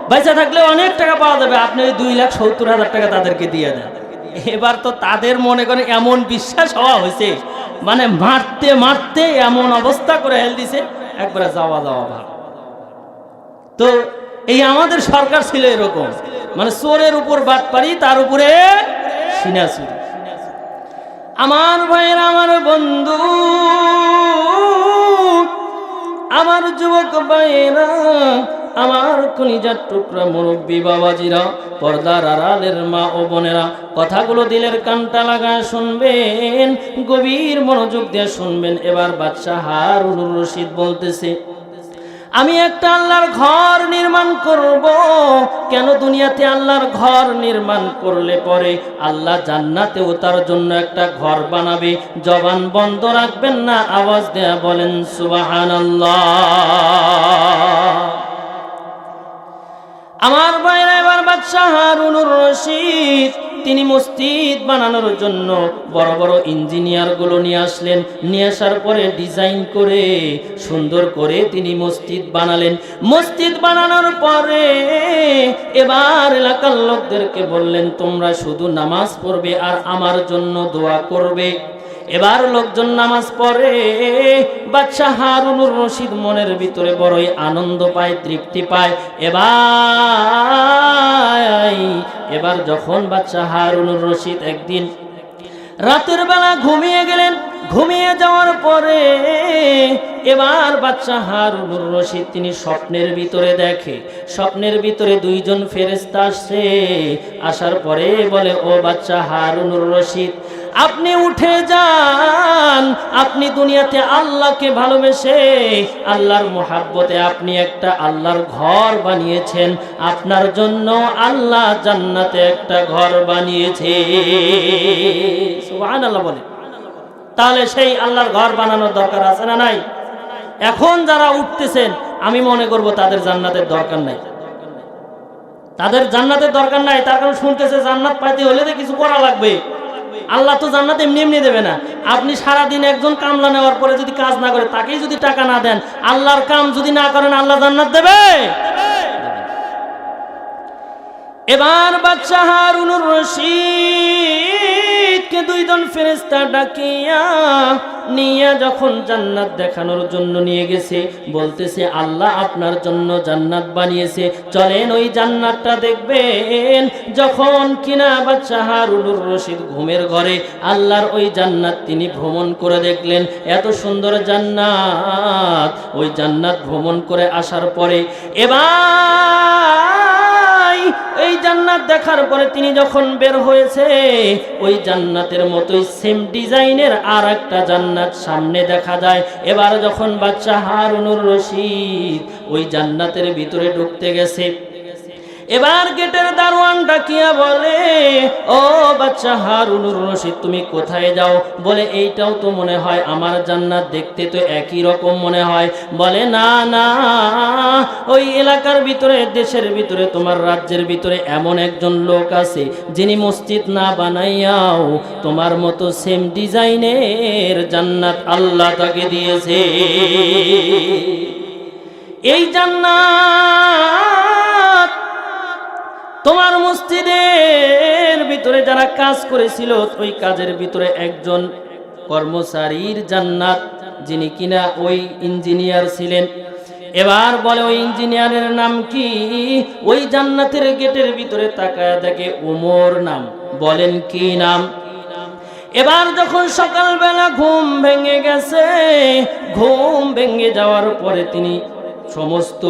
বেঁচে থাকলে অনেক টাকা পাওয়া যাবে, আপনি ওই 2,70,000 টাকা তাদেরকে দিয়ে দেন। এবার তো তাদের মনে করে এমন বিশ্বাস হওয়া হয়েছে, মানে মারতে মারতে এমন অবস্থা করে হেল দিছে, একবারে যাওয়া যাওয়া ভাব। তো এই আমাদের সরকার ছিল এরকম, মানে চোরের উপর বাটপারি, তার উপরে সিনা চুরি। আমার ভাইয়ের, আমার বন্ধু, আমার যুবক ভাইয়েরা, আমার কলিজার টুকরা মুরব্বী বাবাজিরা, পর্দার আড়ালের মা ও বোনেরা, কথাগুলো দিলের কানটা লাগায় শুনবেন, গভীর মনোযোগ দিয়ে শুনবেন। এবার বাদশাহ হারুনুর রশিদ বলতেছে, আমি একটা আল্লাহর ঘর নির্মাণ করব। কেন দুনিয়াতে আল্লাহর ঘর নির্মাণ করলে পরে আল্লাহ জান্নাতেও তার জন্য একটা ঘর বানাবে। জবান বন্ধ রাখবেন না, আওয়াজ দেয়া বলেন সুবহানাল্লাহ। আমার ভাইরা, এবার বাদশাহ হারুনুর রশিদ তিনি মসজিদ বানানোর জন্য বড় বড় ইঞ্জিনিয়ার গুলো নিয়ে আসলেন। নিয়ে আসার পরে ডিজাইন করে সুন্দর করে তিনি মসজিদ বানালেন। মসজিদ বানানোর পরে এবার এলাকার লোকদেরকে বললেন, তোমরা শুধু নামাজ পড়বে আর আমার জন্য দোয়া করবে। এবার লোকজন নামাজ পড়ে। বাদশাহ হারুনুর রশিদ মনের ভিতরে বড়ই আনন্দ পায়, তৃপ্তি পায়। এবার এবার যখন বাচ্চা হারুনুর রশিদ একদিন রাতের বেলা ঘুমিয়ে গেলেন, ঘুমিয়ে যাওয়ার পরে এবার বাচ্চা হারুনুর রশিদ তিনি স্বপ্নের ভিতরে দেখে, স্বপ্নের ভিতরে দুইজন ফেরেশতা আসছে। আসার পরে বলে, ও বাচ্চা হারুনুর রশিদ, আপনি উঠে যান, আপনি দুনিয়াতে আল্লাহকে ভালোবেসে আল্লাহর মুহাব্বতে আপনি একটা আল্লাহর ঘর বানিয়েছেন, আপনার জন্য আল্লাহ জান্নাতে একটা ঘর বানিয়েছে। সুবহানাল্লাহ বলে। তাহলে সেই আল্লাহর ঘর বানানোর দরকার আছে না নাই? এখন যারা উঠতেছেন আমি মনে করব তাদের জান্নাতের দরকার নাই, তাদের জান্নাতের দরকার নাই। তার কারণ শুনতেছে জান্নাত পাইতে হলে তো কিছু করা লাগবে। আল্লাহ তো জান্নাত এমনি এমনি দেবে না। আপনি সারাদিন একজন কামলা নেওয়ার পরে যদি কাজ না করে, তাকেই যদি টাকা না দেন, আল্লাহর কাম যদি না করেন, আল্লাহ জান্নাত দেবে? এবার বাদশা হারুনুর রশিদকে দুইজন ফেরেশতা ডাকিয়া নিয়ে যখন জান্নাত দেখানোর জন্য নিয়ে গেছে, বলতেছে আল্লাহ আপনার জন্য জান্নাত বানিয়েছে, চলেন ওই জান্নাতটা দেখবেন। যখন কিনা বাদশা হারুনুর রশিদ ঘুমের ঘরে আল্লাহর ওই জান্নাত তিনি ভ্রমণ করে দেখলেন, এত সুন্দর জান্নাত। ওই জান্নাত ভ্রমণ করে আসার পরে এবার এই জান্নাত দেখার পরে তিনি যখন বের হয়েছে, ওই জান্নাতের মতোই সেম ডিজাইনের আর একটা জান্নাত সামনে দেখা যায়। এবার যখন বাদশা হারুনুর রশিদ ওই জান্নাতের ভিতরে ঢুকতে গেছে, এবার গেটের দারোয়ান ডাকিয়া বলে, ও বাদশা হারুনুর রশিদ তুমি কোথায় যাও? বলে এইটাও তো মনে হয় আমার জান্নাত, দেখতে তো একই রকম মনে হয়। বলে না না, ওই এলাকার ভিতরে, দেশের ভিতরে, তোমার রাজ্যের ভিতরে এমন একজন লোক আছে যিনি মসজিদ না বানাইয়াও তোমার মতো সেম ডিজাইনের জান্নাত আল্লাহ তাকে দিয়েছে। এই জান্নাত তোমার মসজিদের ভিতরে যারা কাজ করেছিল, ওই কাজের ভিতরে একজন কর্মচারীর জান্নাত, যিনি কিনা ওই ইঞ্জিনিয়ার ছিলেন। এবার বলে ওই ইঞ্জিনিয়ারের নাম কি? ওই জান্নাতের গেটের ভিতরে তাকায় দেখে ওমর নাম। বলেন কি নাম? এবার যখন সকালবেলা ঘুম ভেঙে গেছে, ঘুম ভেঙে যাওয়ার পরে তিনি সমস্ত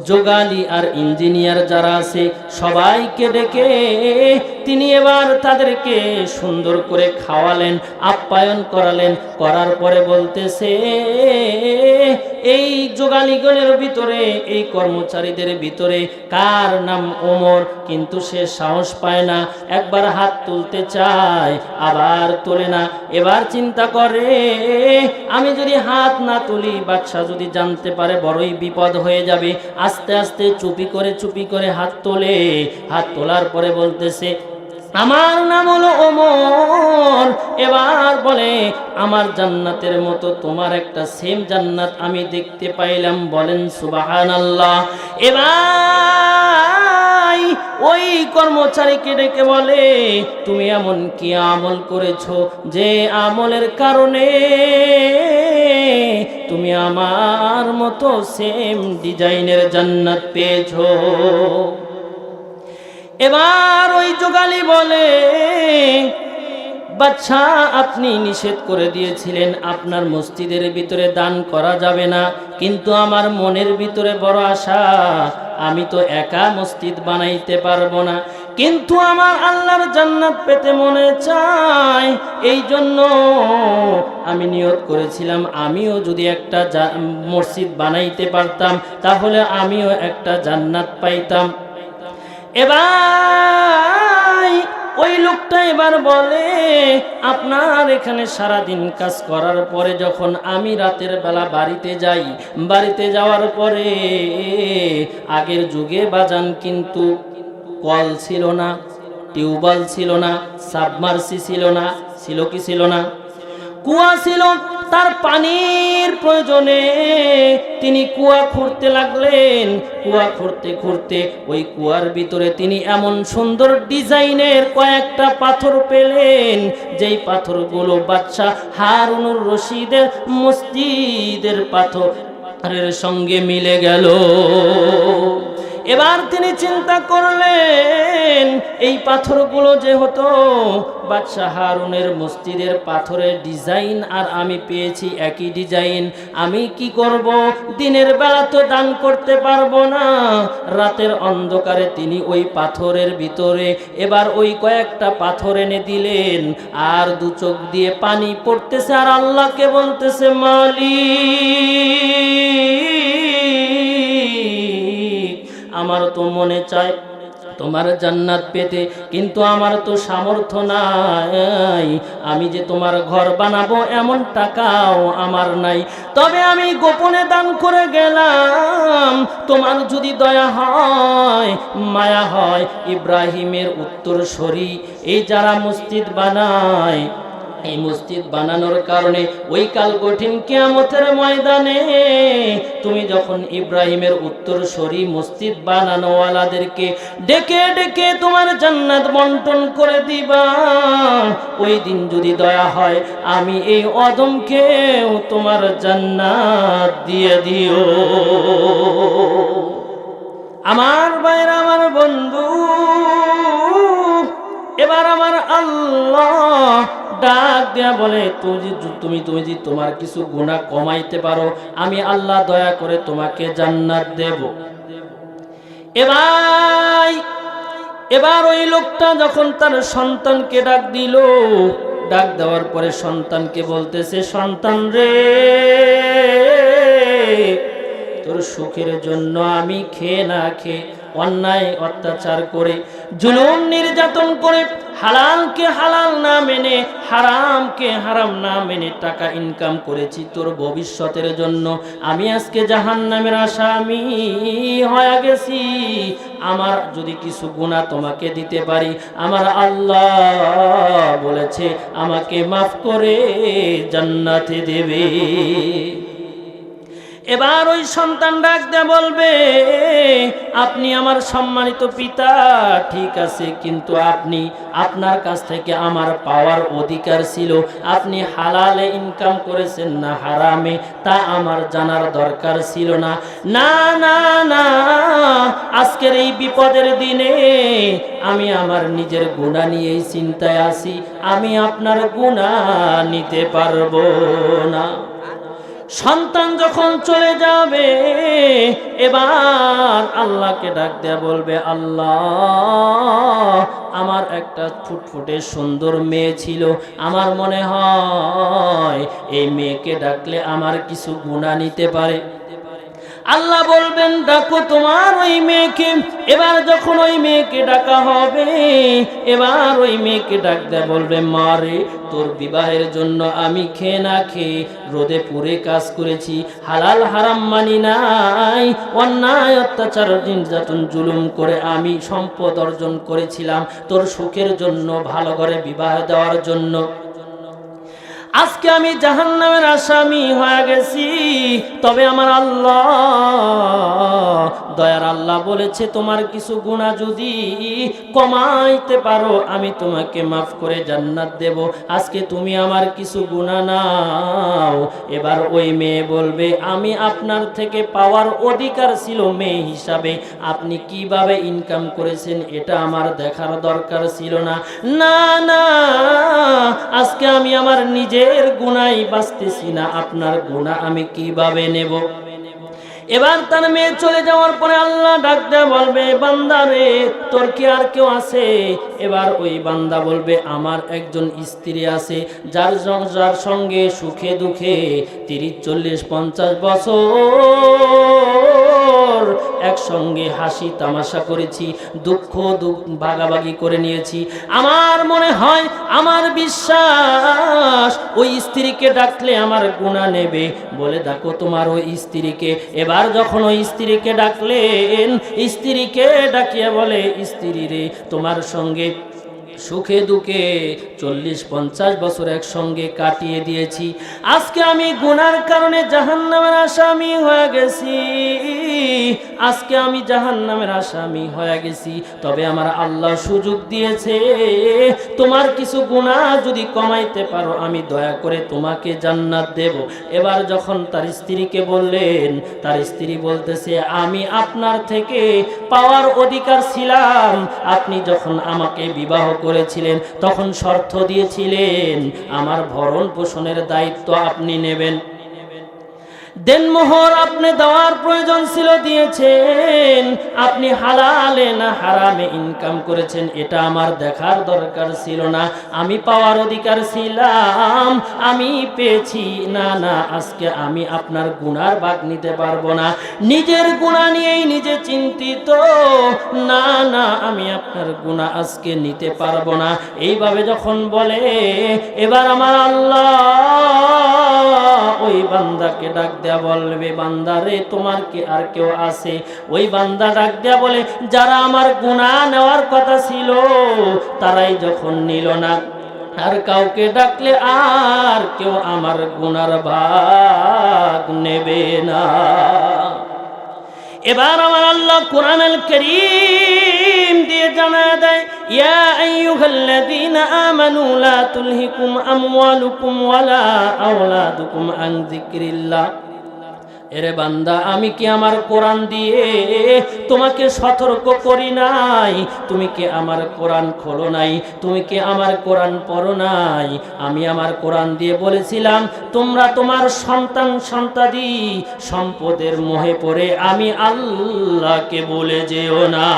যোগালী আর ইঞ্জিনিয়ার যারা আছে সবাইকে ডেকে তিনি এবার তাদেরকে সুন্দর করে খাওয়ালেন, আপ্যায়ন করালেন। করার পরে বলতেছে, এই যোগালীগণের ভিতরে, এই কর্মচারীদের ভিতরে কার নাম ওমর? কিন্তু সে সাহস পায় না, একবার হাত তুলতে চায় আবার তোলে না। এবার চিন্তা করে, আমি যদি হাত না তুলি, বাদশা যদি জানতে পারে বড়ই বিপদ হয়ে যাবে। আস্তে আস্তে চুপি করে হাত তোলে। হাত তোলার পরে বলতেছে, আমার নাম হলো ওমর। এবার বলে, আমার জান্নাতের মতো তোমার একটা সেম জান্নাত আমি দেখতে পাইলাম। বলেন সুবহানাল্লাহ। এবার ওই কর্মচারীকে ডেকে বলে, তুমি এমন কি আমল করেছো যে আমলের কারণে তুমি আমার মতো সেম ডিজাইনের জান্নাত পেয়েছো? এবার ওই যোগালী বলে, বাদশা আপনি নিষেধ করে দিয়েছিলেন আপনার মসজিদের ভিতরে দান করা যাবে না, কিন্তু আমার মনের ভিতরে বড় আশা, আমি তো একা মসজিদ বানাইতে পারবো না, কিন্তু আমার আল্লাহর জান্নাত পেতে মনে চায়। এই জন্য আমি নিয়ত করেছিলাম, আমিও যদি একটা মসজিদ বানাইতে পারতাম তাহলে আমিও একটা জান্নাত পাইতাম। এবার ওই লোকটা এবার বলে, আপনার এখানে সারাদিন কাজ করার পরে যখন আমি রাতের বেলা বাড়িতে যাই, বাড়িতে যাওয়ার পরে আগের যুগে বাজান কিন্তু কল ছিল না, টিউবওয়েল ছিল না, সাবমার্সি ছিল না, ছিল কি ছিল না? কুয়া ছিল। তার পানির প্রয়োজনে তিনি কুয়া খুঁড়তে লাগলেন। কুয়া খুঁড়তে খুঁড়তে ওই কুয়ার ভিতরে তিনি এমন সুন্দর ডিজাইনের কয়েকটা পাথর পেলেন, যেই পাথরগুলো বাদশা হারুনুর রশিদের মসজিদের পাথরের সঙ্গে মিলে গেল। এবার তিনি চিন্তা করলেন, এই পাথরগুলো যে হতো বাদশাহ হারুনের মসজিদের পাথরের ডিজাইন আর আমি পেয়েছি একই ডিজাইন। আমি কি করব, দিনের বেলা তো দান করতে পারবো না, রাতের অন্ধকারে তিনি ওই পাথরের ভিতরে এবার ওই কয়েকটা পাথর এনে দিলেন, আর দু চোখ দিয়ে পানি পড়তেছে আর আল্লাহকে বলতেছে, মালিক আমার তো মনে চায় তোমার জান্নাত পেতে, কিন্তু আমার তো সামর্থ্য নাই, আমি যে তোমার ঘর বানাবো এমন টাকাও আমার নাই, তবে আমি গোপনে দান করে গেলাম, তোমার যদি দয়া হয় মায়া হয়, ইব্রাহিমের উত্তরসূরি এই যারা মসজিদ বানায়, এই মসজিদ বানানোর কারণে ওই কাল কঠিন কিয়ামতের ময়দানে তুমি যখন ইব্রাহিমের উত্তরসূরি মসজিদ বানানোওয়ালাদেরকে ডেকে ডেকে তোমার জান্নাত বন্টন করে দিবা, ওই দিন যদি দয়া হয় আমি এই অদমকেও তোমার জান্নাত দিয়ে দিও। আমার ভাইরা, আমার বন্ধু, এবার আমার আল্লাহ ডাক দেয়া বলে, তুমি যদি তোমার কিছু গুনাহ কমাইতে পারো আমি আল্লাহ দয়া করে তোমাকে জান্নাত দেব। এবার ওই লোকটা যখন তার সন্তানকে ডাক দিল, ডাক দেওয়ার পরে সন্তানকে বলতেছে, সন্তান রে, তোর সুখের জন্য আমি খেয়ে না খেয়ে অন্যায় অত্যাচার করে জুলুম নির্যাতন করে হালালকে হালাল না মেনে হারামকে হারাম না মেনে টাকা ইনকাম করেছি তোর ভবিষ্যতের জন্য, আমি আজকে জাহান্নামের আসামি হয়ে গেছি, আমার যদি কিছু গুনাহ তোমাকে দিতে পারি আমার আল্লাহ বলেছে আমাকে মাফ করে জান্নাতে দেবে। এবার ওই সন্তান ডাক দেয়া বলবে, আপনি আমার সম্মানিত পিতা ঠিক আছে, কিন্তু আপনার কাছ থেকে আমার পাওয়ার অধিকার ছিল, আপনি হালালে ইনকাম করেছেন না হারামে তা আমার জানার দরকার ছিল না। না না না, আজকের এই বিপদের দিনে আমি আমার নিজের গুনাহ নিয়েই চিন্তায় আছি, আমি আপনার গুনাহ নিতে পারবো না। সন্তান যখন চলে যাবে এবার আল্লাহকে ডাক দেয়া বলবে, আল্লাহ আমার একটা ফুটফুটে সুন্দর মেয়ে ছিল, আমার মনে হয় এই মেয়েকে ডাকলে আমার কিছু গুনাহ নিতে পারে। আল্লাহ বলবেন, ডাকো তোমার ওই মেয়েকে। এবার যখন ওই মেয়েকে ডাকা হবে এবার ওই মেয়েকে ডাক দেয়া বলবে, মা রে, তোর বিবাহের জন্য আমি খেয়ে না খেয়ে রোদে পুড়ে কাজ করেছি, হালাল হারাম মানি নাই, অন্যায় অত্যাচার নির্যাতন জুলুম করে আমি সম্পদ অর্জন করেছিলাম তোর সুখের জন্য, ভালো করে বিবাহ দেওয়ার জন্য, আজকে আমি জাহান্নামের আসামি হয়ে গেছি। তবে আমার আল্লাহ দয়ার আল্লাহ বলেছে তোমার কিছু গুনাহ যদি কমাইতে পারো আমি তোমাকে মাফ করে জান্নাত দেব, আজকে তুমি আমার কিছু গুনাহ নাও। এবার ওই মেয়ে বলবে, আমি আপনার থেকে পাওয়ার অধিকার ছিল মেয়ে হিসাবে, আপনি কিভাবে ইনকাম করেছেন এটা আমার দেখার দরকার ছিল না। না না, আজকে আমি আমার নিজের গুনাহই বাঁচতেছি না, আপনার গুনাহ আমি কিভাবে নেব। এবার তার মেয়ে চলে যাওয়ার পরে আল্লাহ ডাক দেয়া বলবে, বান্দা রে, তোর কি আর কেউ আছে? এবার ওই বান্দা বলবে, আমার একজন স্ত্রী আছে, যার সঙ্গে সুখে দুঃখে 30, 40, 50 বছর একসঙ্গে হাসি তামাশা করেছি, দুঃখ ভাগাভাগি করে নিয়েছি। আমার মনে হয়, আমার বিশ্বাস ওই স্ত্রীকে ডাকলে আমার গুনাহ নেবে, বলে ডাকো তোমার ওই স্ত্রীকে। এবার যখন ওই স্ত্রীকে ডাকলেন, স্ত্রীকে ডাকিয়ে বলে, স্ত্রী রে, তোমার সঙ্গে সুখে দুঃখে 40-50 বছর একসঙ্গে কাটিয়ে দিয়েছি। আজকে আমি গুনার কারণে জাহান্নামের আসামি হয়ে গেছি। আজকে আমি জাহান্নামের আসামি হয়ে গেছি। তবে আমার আল্লাহ সুযোগ দিয়েছে, তোমার কিছু গুনাহ যদি কমাইতে পারো আমি দয়া করে তোমাকে জান্নাত দেব। এবার যখন তার স্ত্রীকে বললেন, তার স্ত্রী বলতেছে, আমি আপনার থেকে পাওয়ার অধিকার ছিলাম। আপনি যখন আমাকে বিবাহ করেছিলেন তখন শর্ত দিয়েছিলেন আমার ভরণ পোষণের দায়িত্ব আপনি নেবেন। দেনমোহর আপনি দেওয়ার প্রয়োজন ছিল, দিয়েছেন। আপনি হালালে না হারামে ইনকাম করেছেন এটা আমার দেখার দরকার ছিল না। আমি পাওয়ার অধিকার ছিলাম, আমি পেয়েছি। না না, আজকে আমি আপনার গুনার ভাগ নিতে পারবো না। নিজের গুনাহ নিয়েই নিজে চিন্তিত। না না, আমি আপনার গুনাহ আজকে নিতে পারবো না। এইভাবে যখন বলে, এবার আমার আল্লাহ ওই বান্দাকে ডাক দেয়া বলবে, বান্দারে তোমার কি আর কেউ আছে? ওই বান্দা ডাক দেয়া বলে, যারা আমার গুনাহ নেওয়ার কথা ছিল তারাই যখন নিল না, আর কাউকে ডাকলে আর কেউ আমার গুনার ভাগ নেবে না। এবার আমার আল্লাহ কোরআনুল কারীম দিয়ে জানায় দেয়, ইয়া আইয়ুহাল্লাযীনা আমানু লা তুলহিকুম আমওয়ালুকুম ওয়ালা আওলাদুকুম আন যিকরিল্লাহ। এরে বান্দা, আমি কি আমার কোরআন দিয়ে তোমাকে সতর্ক করি নাই? তুমি কি আমার কোরআন খোলো নাই? তুমি কি আমার কোরআন পড়ো নাই? আমি আমার কোরআন দিয়ে বলেছিলাম, তোমরা তোমার সন্তান সন্তাদি সম্পদের মোহে পড়ে আমি আল্লাহকে বলে যেও না।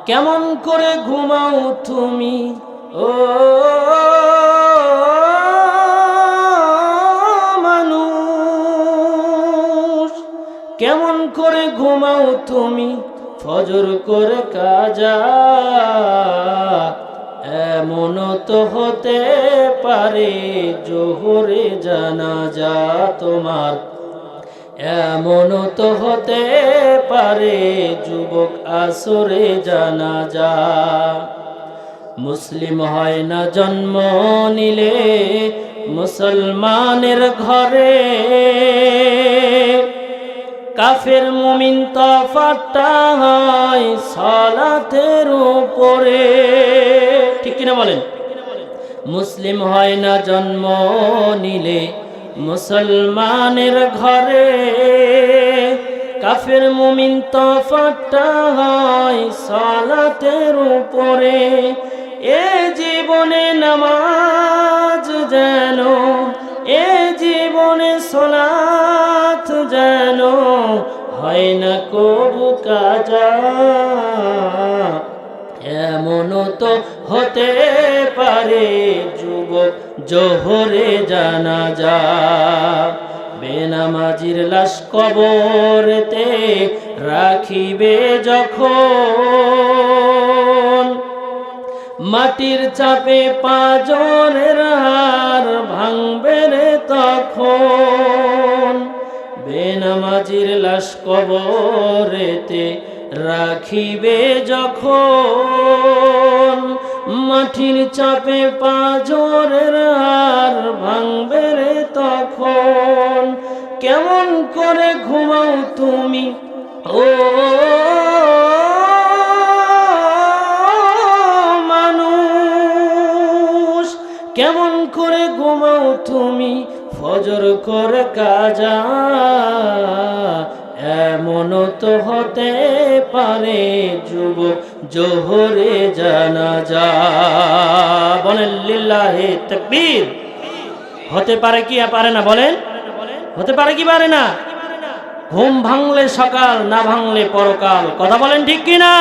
কেমন করে ঘুমাও তুমি ও কেমন করে ঘুমাও তুমি ফজর করে কাজা? এমনও তো হতে পারে জোহরে জানাজা তোমার। এমনও তো হতে পারে যুবক আসরে জানাজা। মুসলিম হয় না জন্ম নিলে মুসলমানের ঘরে, কাফের মুমিন তফাৎটা হয় সালাতের উপরে। ঠিক কিনা বলেন? মুসলিম হয় না জন্ম নিলে মুসলমানের ঘরে, কাফের মুমিন তফাৎটা হয় সালাতের উপরে। এ জীবনে নামাজ যেন, এ জীবনে সালাত যেন হয় না কবু কাজা। এমনও তো হতে পারে যুবক জোহরে জানাজা। বেনামাজির লাশ কবরেতে রাখিবে যখন, মাটির চাপে পাঁজরের হাড় ভাঙবে রে তখন। বেনামাজির লাশ কবরেতে রাখিবে যখন, মাটির চাপে পাঁজরের হাড় ভাঙবে রে তখন। কেমন করে ঘুমাও তুমি ও মানুষ? কেমন করে ঘুমাও তুমি ফজর করে কাজা? এমনও তো হতে পারে যুবক জোহরে জানাজা। বলেন লিল্লাহি তাকবীর। হতে পারে কি পারে না? বলেন হতে পারে কি পারে না? ঘুম ভাঙলে সকাল, না ভাঙলে পরকাল। কথা বলেন ঠিক কি না?